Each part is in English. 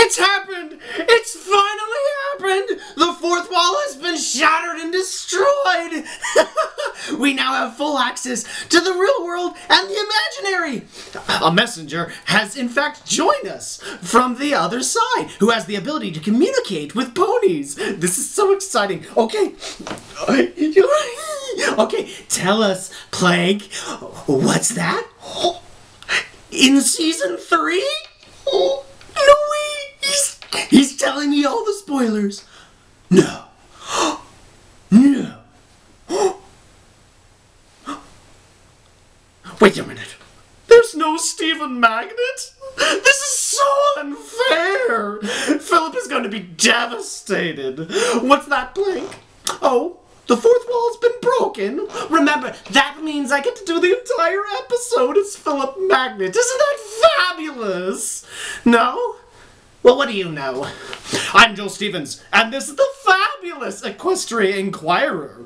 It's happened! It's finally happened! The fourth wall has been shattered and destroyed! We now have full access to the real world and the imaginary! A messenger has in fact joined us from the other side, who has the ability to communicate with ponies. This is so exciting. Okay. Okay, tell us, Plague, what's that? In season 3? No way! He's telling me all the spoilers. No. No. Wait a minute. There's no Stephen Magnet? This is so unfair. Philip is going to be devastated. What's that, Plank? Oh, the fourth wall's been broken. Remember, that means I get to do the entire episode as Philip Magnet. Isn't that fabulous? No? Well, what do you know? I'm Joel Stevens, and this is the fabulous Equestria Inquirer.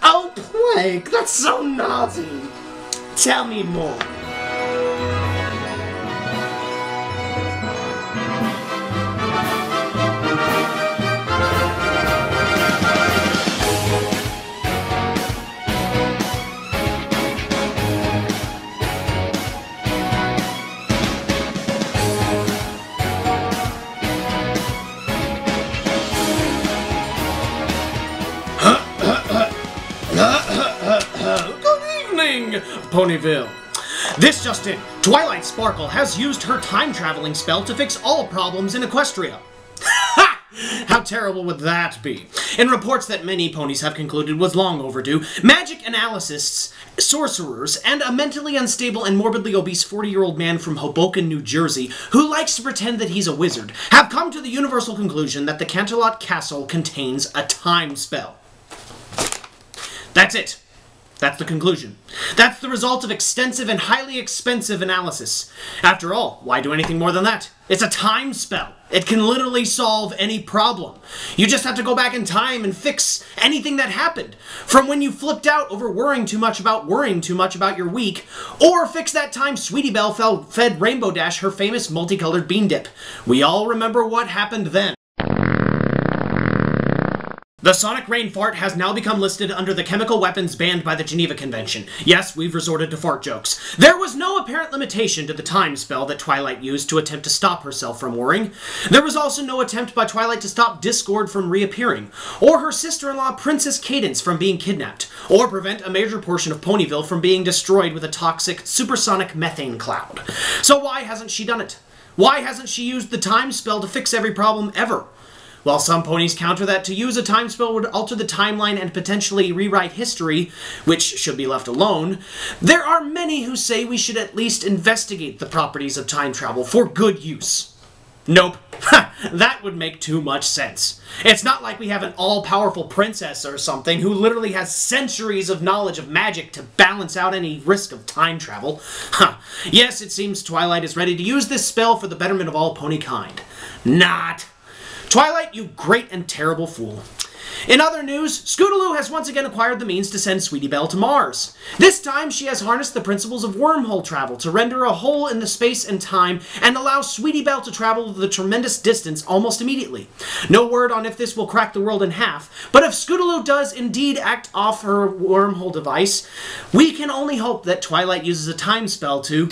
Oh, Plank, that's so naughty. Tell me more. Ponyville. This just in, Twilight Sparkle has used her time-traveling spell to fix all problems in Equestria. Ha! How terrible would that be? In reports that many ponies have concluded was long overdue, magic analysts, sorcerers, and a mentally unstable and morbidly obese 40-year-old man from Hoboken, New Jersey, who likes to pretend that he's a wizard, have come to the universal conclusion that the Canterlot Castle contains a time spell. That's it. That's the conclusion. That's the result of extensive and highly expensive analysis. After all, why do anything more than that? It's a time spell. It can literally solve any problem. You just have to go back in time and fix anything that happened. From when you flipped out over worrying too much about your week, or fix that time Sweetie Belle fed Rainbow Dash her famous multicolored bean dip. We all remember what happened then. The sonic rain fart has now become listed under the chemical weapons banned by the Geneva Convention. Yes, we've resorted to fart jokes. There was no apparent limitation to the time spell that Twilight used to attempt to stop herself from worrying. There was also no attempt by Twilight to stop Discord from reappearing, or her sister-in-law Princess Cadence from being kidnapped, or prevent a major portion of Ponyville from being destroyed with a toxic, supersonic methane cloud. So why hasn't she done it? Why hasn't she used the time spell to fix every problem ever? While some ponies counter that to use a time spell would alter the timeline and potentially rewrite history, which should be left alone, there are many who say we should at least investigate the properties of time travel for good use. Nope. That would make too much sense. It's not like we have an all-powerful princess or something who literally has centuries of knowledge of magic to balance out any risk of time travel. Yes, it seems Twilight is ready to use this spell for the betterment of all pony kind. Not. Twilight, you great and terrible fool. In other news, Scootaloo has once again acquired the means to send Sweetie Belle to Mars. This time, she has harnessed the principles of wormhole travel to render a hole in the space and time and allow Sweetie Belle to travel the tremendous distance almost immediately. No word on if this will crack the world in half, but if Scootaloo does indeed act off her wormhole device, we can only hope that Twilight uses a time spell to...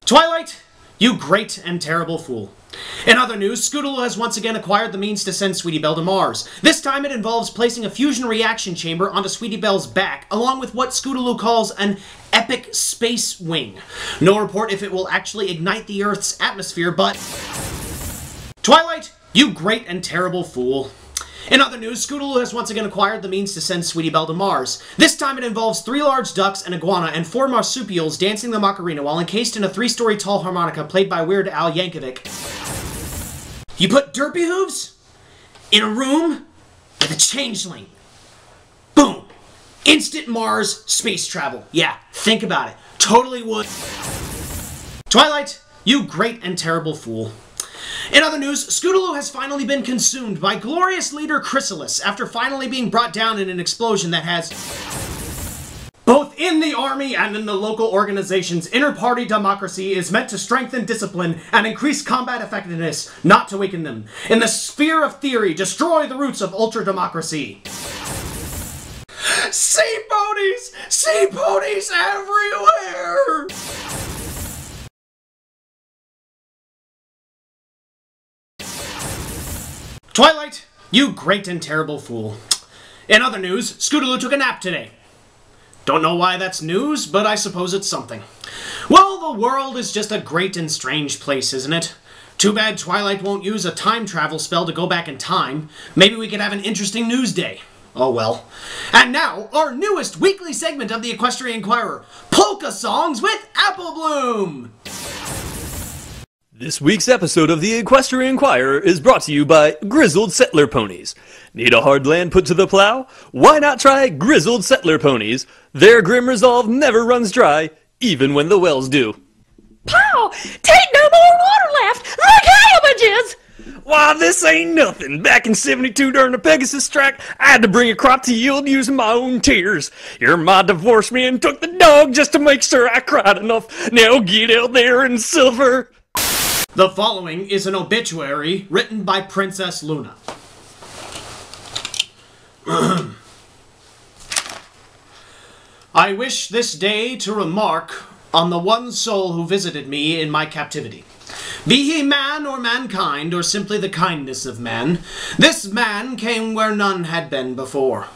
Twilight, you great and terrible fool. In other news, Scootaloo has once again acquired the means to send Sweetie Belle to Mars. This time it involves placing a fusion reaction chamber onto Sweetie Belle's back, along with what Scootaloo calls an epic space wing. No report if it will actually ignite the Earth's atmosphere, but... Twilight, you great and terrible fool. In other news, Scootaloo has once again acquired the means to send Sweetie Belle to Mars. This time it involves 3 large ducks, an iguana, and 4 marsupials dancing the Macarena while encased in a 3-story tall harmonica played by Weird Al Yankovic. You put Derpy Hooves in a room with a changeling. Boom! Instant Mars space travel. Yeah, think about it. Totally would. Twilight, you great and terrible fool. In other news, Scootaloo has finally been consumed by glorious leader Chrysalis after finally being brought down in an explosion that has both both in the army and in the local organizations, inter-party democracy is meant to strengthen discipline and increase combat effectiveness, not to weaken them. In the sphere of theory, destroy the roots of ultra-democracy. Sea ponies! Sea ponies everywhere! Twilight, you great and terrible fool. In other news, Scootaloo took a nap today. Don't know why that's news, but I suppose it's something. Well, the world is just a great and strange place, isn't it? Too bad Twilight won't use a time travel spell to go back in time. Maybe we could have an interesting news day. Oh well. And now, our newest weekly segment of the Equestria Inquirer, Polka Songs with Apple Bloom! This week's episode of the Equestria Inquirer is brought to you by Grizzled Settler Ponies. Need a hard land put to the plow? Why not try Grizzled Settler Ponies? Their grim resolve never runs dry, even when the wells do. Pow! Tain't no more water left! The cabbages! Why, this ain't nothing. Back in 72 during the Pegasus strike, I had to bring a crop to yield using my own tears. You're my divorce man took the dog just to make sure I cried enough. Now get out there and silver. The following is an obituary written by Princess Luna. I wish this day to remark on the one soul who visited me in my captivity. Be he man or mankind, or simply the kindness of man, this man came where none had been before.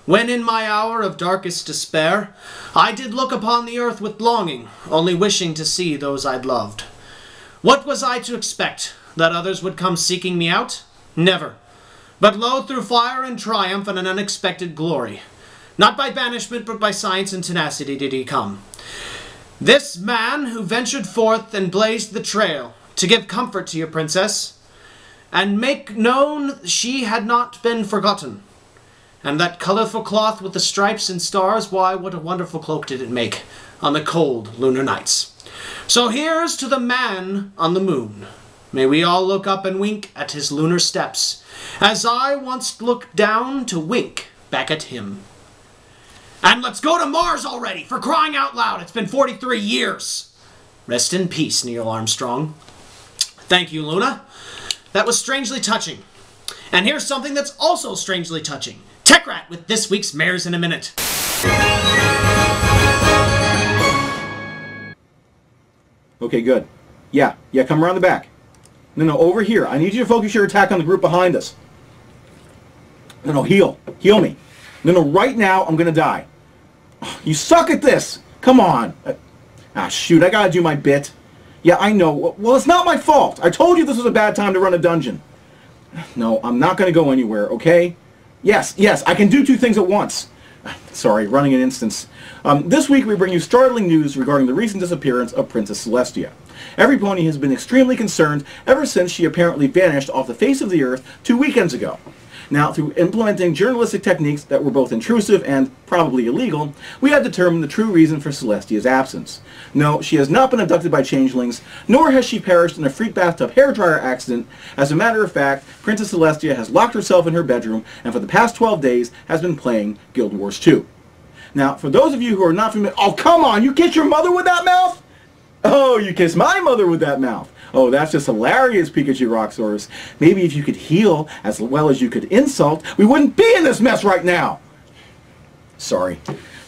When in my hour of darkest despair, I did look upon the earth with longing, only wishing to see those I'd loved. What was I to expect? That others would come seeking me out? Never. But lo, through fire and triumph and an unexpected glory. Not by banishment, but by science and tenacity did he come. This man who ventured forth and blazed the trail to give comfort to your princess, and make known she had not been forgotten. And that colorful cloth with the stripes and stars, why, what a wonderful cloak did it make on the cold lunar nights. So here's to the man on the moon. May we all look up and wink at his lunar steps, as I once looked down to wink back at him. And let's go to Mars already, for crying out loud, it's been 43 years. Rest in peace, Neil Armstrong. Thank you, Luna. That was strangely touching. And here's something that's also strangely touching. Tech Rat with this week's Mares in a Minute. Okay, good. Yeah, come around the back. No, over here. I need you to focus your attack on the group behind us. No, heal. Heal me. No, right now, I'm gonna die. You suck at this! Come on! Shoot, I gotta do my bit. Yeah, I know. Well, it's not my fault. I told you this was a bad time to run a dungeon. No, I'm not gonna go anywhere, okay? Yes, I can do two things at once. Sorry, running an instance. This week we bring you startling news regarding the recent disappearance of Princess Celestia. Every pony has been extremely concerned ever since she apparently vanished off the face of the earth 2 weekends ago. Now, through implementing journalistic techniques that were both intrusive and probably illegal, we have determined the true reason for Celestia's absence. No, she has not been abducted by changelings, nor has she perished in a freak bathtub hairdryer accident. As a matter of fact, Princess Celestia has locked herself in her bedroom and for the past 12 days has been playing Guild Wars 2. Now, for those of you who are not familiar... Oh, come on! You kiss your mother with that mouth? Oh, you kiss my mother with that mouth. Oh, that's just hilarious, Pikachu Roxorus. Maybe if you could heal as well as you could insult, we wouldn't be in this mess right now. Sorry.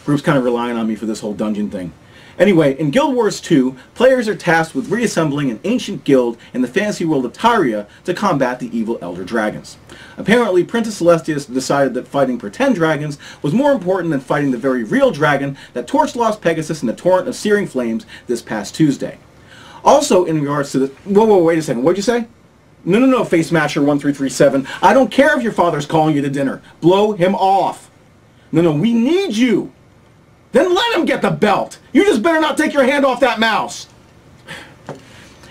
Group's kind of relying on me for this whole dungeon thing. Anyway, in Guild Wars 2, players are tasked with reassembling an ancient guild in the fantasy world of Tyria to combat the evil Elder Dragons. Apparently, Princess Celestia decided that fighting pretend dragons was more important than fighting the very real dragon that torched Lost Pegasus in a torrent of searing flames this past Tuesday. Also, in regards to the... Whoa, wait a second. What'd you say? No, Face Masher 1337. I don't care if your father's calling you to dinner. Blow him off. No, we need you. Then let him get the belt. You just better not take your hand off that mouse.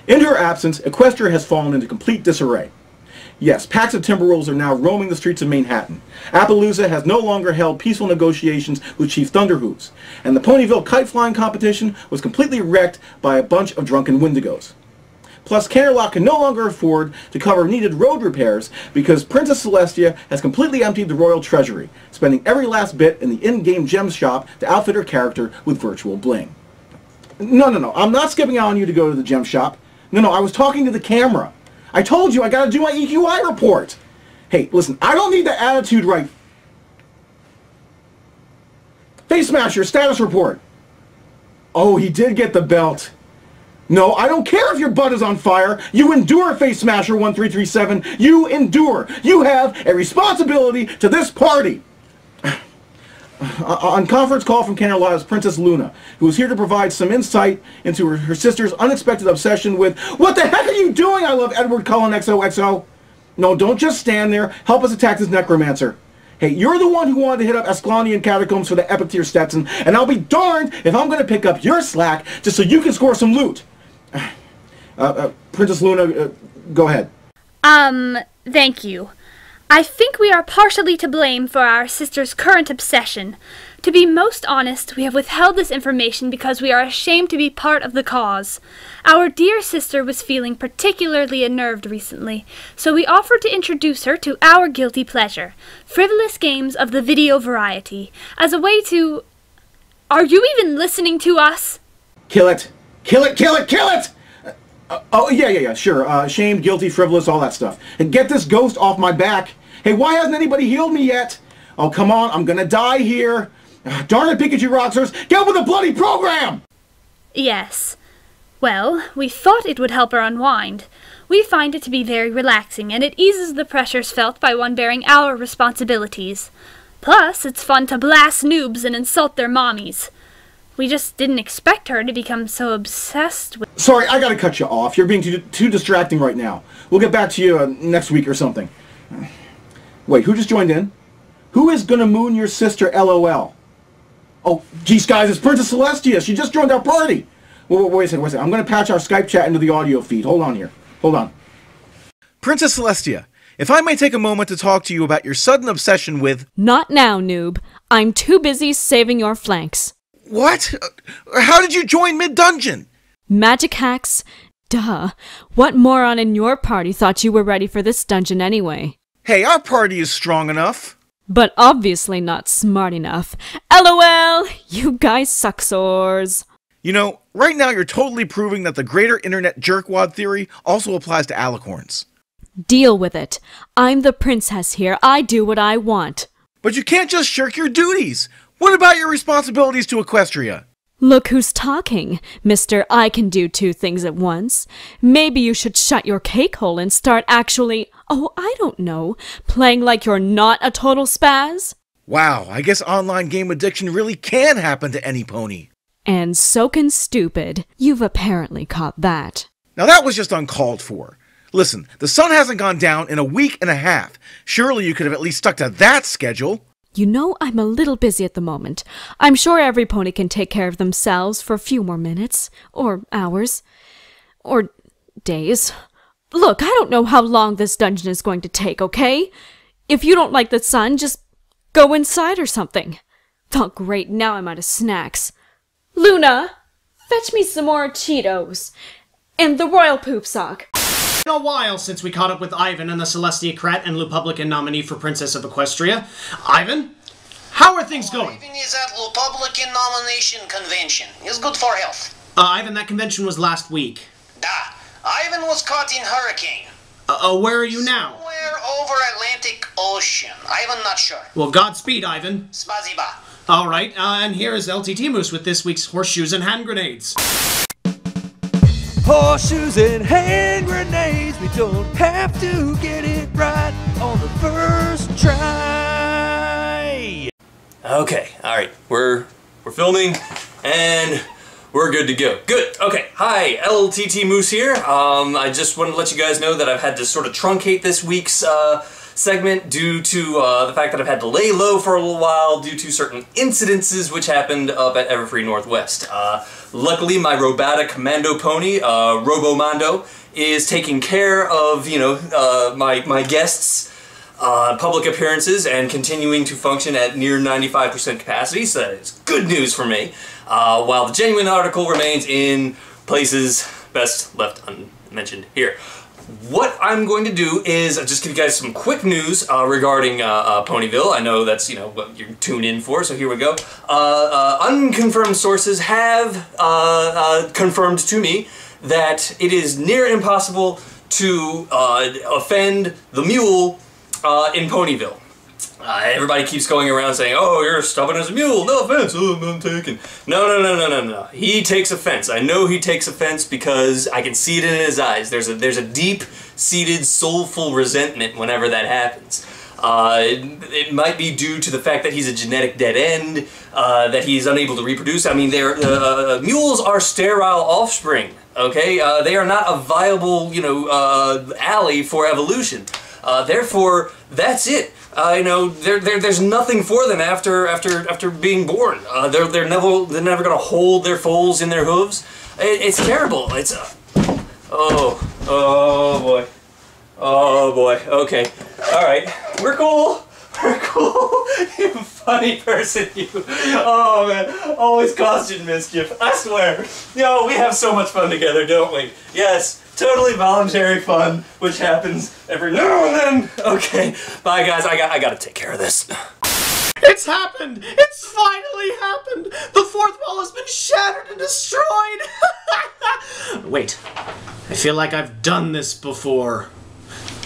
In her absence, Equestria has fallen into complete disarray. Yes, packs of Timberwolves are now roaming the streets of Manhattan. Appaloosa has no longer held peaceful negotiations with Chief Thunderhooves, and the Ponyville kite flying competition was completely wrecked by a bunch of drunken Wendigos. Plus, Canterlot can no longer afford to cover needed road repairs because Princess Celestia has completely emptied the royal treasury, spending every last bit in the in-game gem shop to outfit her character with virtual bling. No, I'm not skipping out on you to go to the gem shop. No, I was talking to the camera. I told you I gotta do my EQI report. Hey, listen, I don't need the attitude right. Face Smasher, status report. Oh, he did get the belt. No, I don't care if your butt is on fire. You endure, Face Smasher 1337. You endure. You have a responsibility to this party. On conference call from Canterlot is Princess Luna, who is here to provide some insight into her sister's unexpected obsession with... What the heck are you doing? I love Edward Cullen XOXO. No, don't just stand there. Help us attack this necromancer. Hey, you're the one who wanted to hit up Ascalonian catacombs for the epic tier Stetson, and I'll be darned if I'm going to pick up your slack just so you can score some loot. Princess Luna, go ahead. Thank you. I think we are partially to blame for our sister's current obsession. To be most honest, we have withheld this information because we are ashamed to be part of the cause. Our dear sister was feeling particularly unnerved recently, so we offered to introduce her to our guilty pleasure, frivolous games of the video variety, as a way to... Are you even listening to us? Kill it! Kill it, kill it, kill it! Oh, yeah, sure. Ashamed, guilty, frivolous, all that stuff. And get this ghost off my back. Hey, why hasn't anybody healed me yet? Oh, come on, I'm gonna die here. Darn it, Pikachu Rockstars, get with the bloody program! Yes. Well, we thought it would help her unwind. We find it to be very relaxing, and it eases the pressures felt by one bearing our responsibilities. Plus, it's fun to blast noobs and insult their mommies. We just didn't expect her to become so obsessed with... Sorry, I gotta cut you off. You're being too distracting right now. We'll get back to you next week or something. Wait, who just joined in? Who is gonna moon your sister, LOL? Oh, geez, guys, it's Princess Celestia. She just joined our party. Wait a second. I'm gonna patch our Skype chat into the audio feed. Hold on here. Hold on. Princess Celestia, if I may take a moment to talk to you about your sudden obsession with... Not now, noob. I'm too busy saving your flanks. What? How did you join mid-dungeon? Magic hacks? Duh. What moron in your party thought you were ready for this dungeon anyway? Hey, our party is strong enough. But obviously not smart enough. LOL! You guys suck sores. You know, right now you're totally proving that the greater internet jerkwad theory also applies to alicorns. Deal with it. I'm the princess here. I do what I want. But you can't just shirk your duties. What about your responsibilities to Equestria? Look who's talking, Mr. I can do two things at once. Maybe you should shut your cake hole and start actually, oh, I don't know, playing like you're not a total spaz? Wow, I guess online game addiction really can happen to any pony. And so can stupid. You've apparently caught that. Now that was just uncalled for. Listen, the sun hasn't gone down in a week and a half. Surely you could have at least stuck to that schedule. You know, I'm a little busy at the moment. I'm sure every pony can take care of themselves for a few more minutes, or hours, or days. Look, I don't know how long this dungeon is going to take, okay? If you don't like the sun, just go inside or something. Oh, great, now I'm out of snacks. Luna, fetch me some more Cheetos. And the royal poop sock. It's been a while since we caught up with Ivan and the Celestiacrat and Lupublican nominee for Princess of Equestria. Ivan, how are things going? Ivan is at Lupublican nomination convention. It's good for health. Ivan, that convention was last week. Da. Ivan was caught in hurricane. Where are you now? Somewhere over Atlantic Ocean. Ivan not sure. Well, Godspeed, Ivan. Spaziba. Alright, and here is LTT Moose with this week's Horseshoes and Hand Grenades. Horseshoes and hand grenades, we don't have to get it right on the first try. Okay, alright, we're filming, and we're good to go. Good, okay, hi, LTT Moose here. I just wanted to let you guys know that I've had to sort of truncate this week's segment due to the fact that I've had to lay low for a little while due to certain incidences which happened up at Everfree Northwest. Luckily, my Robata Commando pony, Robomondo, is taking care of, my guests' public appearances and continuing to function at near 95% capacity, so that is good news for me. While the genuine article remains in places best left mentioned here. What I'm going to do is just give you guys some quick news regarding Ponyville. I know that's, you know, what you're tuned in for, so here we go. Unconfirmed sources have confirmed to me that it is near impossible to offend the mule in Ponyville. Everybody keeps going around saying, "Oh, you're stubborn as a mule. No offense. Oh, none taken." No. He takes offense. I know he takes offense because I can see it in his eyes. There's a deep-seated, soulful resentment whenever that happens. It might be due to the fact that he's a genetic dead end, that he's unable to reproduce. I mean, mules are sterile offspring. Okay, they are not a viable, you know, alley for evolution. Therefore, that's it. You know, there's nothing for them after being born. They're never gonna hold their foals in their hooves. It's terrible. It's oh boy. Okay, all right. We're cool. You funny person, you. Oh man, always causing mischief. I swear. Yo, we have so much fun together, don't we? Yes. Totally voluntary fun, which happens every now and then. Okay, bye guys, I gotta take care of this. It's happened! It's finally happened! The fourth wall has been shattered and destroyed! Wait, I feel like I've done this before.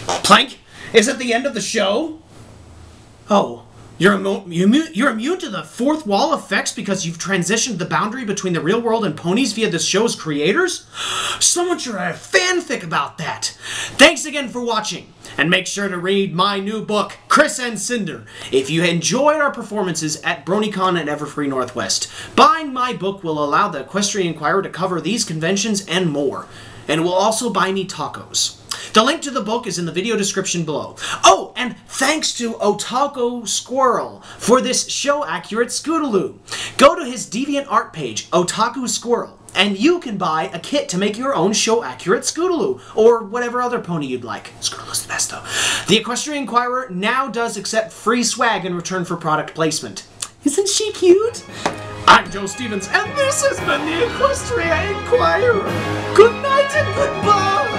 Plank, is it the end of the show? Oh, you're immune to the fourth wall effects because you've transitioned the boundary between the real world and ponies via the show's creators? Someone should write a fanfic about that. Thanks again for watching, and make sure to read my new book, Chris and Cinder, if you enjoyed our performances at BronyCon and Everfree Northwest. Buying my book will allow the Equestria Inquirer to cover these conventions and more, and will also buy me tacos. The link to the book is in the video description below. Oh, and thanks to Otaku Squirrel for this show-accurate Scootaloo. Go to his DeviantArt page, Otaku Squirrel, and you can buy a kit to make your own show-accurate Scootaloo, or whatever other pony you'd like. Scootaloo's the best, though. The Equestria Inquirer now does accept free swag in return for product placement. Isn't she cute? I'm Joe Stevens, and this has been the Equestria Inquirer. Good night and goodbye!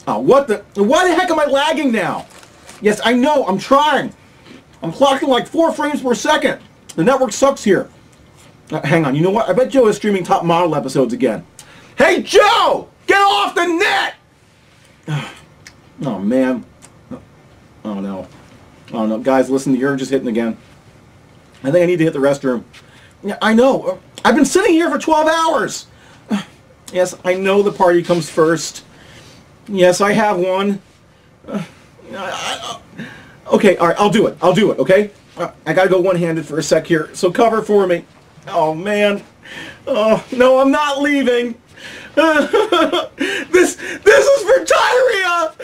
Oh, why the heck am I lagging now? Yes, I know, I'm trying. I'm clocking like 4 frames per second. The network sucks here. Hang on, you know what? I bet Joe is streaming Top Model episodes again. Hey, Joe! Get off the net! Oh, man. Oh, no. Oh, no. Guys, listen, you're just hitting again. I think I need to hit the restroom. Yeah, I know. I've been sitting here for 12 hours. Yes, I know the party comes first. Yes, I have one. Okay, alright, I'll do it, okay? I gotta go one-handed for a sec here, so cover for me. Oh, man. Oh, no, I'm not leaving. This is for diarrhea!